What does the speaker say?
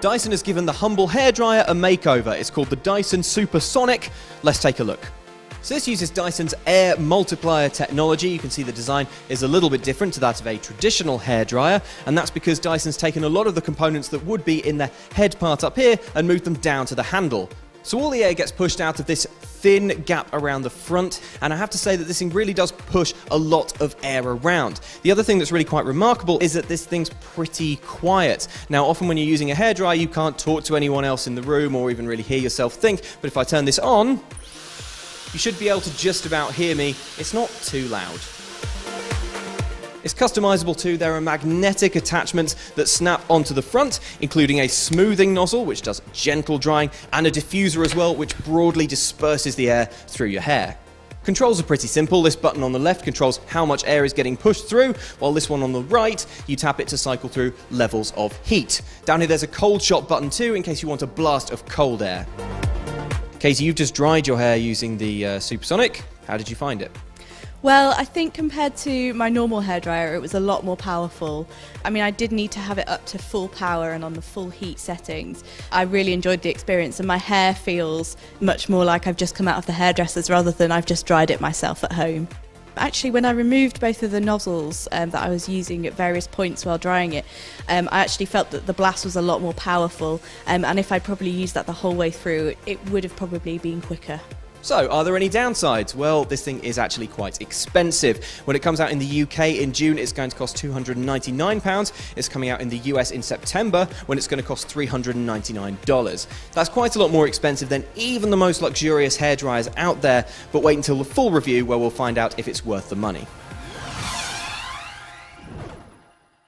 Dyson has given the humble hairdryer a makeover. It's called the Dyson Supersonic. Let's take a look. So this uses Dyson's air multiplier technology. You can see the design is a little bit different to that of a traditional hairdryer, and that's because Dyson's taken a lot of the components that would be in the head part up here and moved them down to the handle. So all the air gets pushed out of this thin gap around the front, and I have to say that this thing really does push a lot of air around. The other thing that's really quite remarkable is that this thing's pretty quiet. Now, often when you're using a hairdryer, you can't talk to anyone else in the room or even really hear yourself think, but if I turn this on, you should be able to just about hear me. It's not too loud. It's customizable too. There are magnetic attachments that snap onto the front, including a smoothing nozzle, which does gentle drying, and a diffuser as well, which broadly disperses the air through your hair. Controls are pretty simple. This button on the left controls how much air is getting pushed through, while this one on the right, you tap it to cycle through levels of heat. Down here there's a cold shot button too, in case you want a blast of cold air. Casey, you've just dried your hair using the Supersonic. How did you find it? Well, I think compared to my normal hairdryer, it was a lot more powerful. I mean, I did need to have it up to full power and on the full heat settings. I really enjoyed the experience, and my hair feels much more like I've just come out of the hairdressers rather than I've just dried it myself at home. Actually, when I removed both of the nozzles that I was using at various points while drying it, I actually felt that the blast was a lot more powerful, and if I'd probably used that the whole way through, it would have probably been quicker. So, are there any downsides? Well, this thing is actually quite expensive. When it comes out in the UK in June, it's going to cost £299. It's coming out in the US in September, when it's going to cost $399. That's quite a lot more expensive than even the most luxurious hairdryers out there, but wait until the full review where we'll find out if it's worth the money.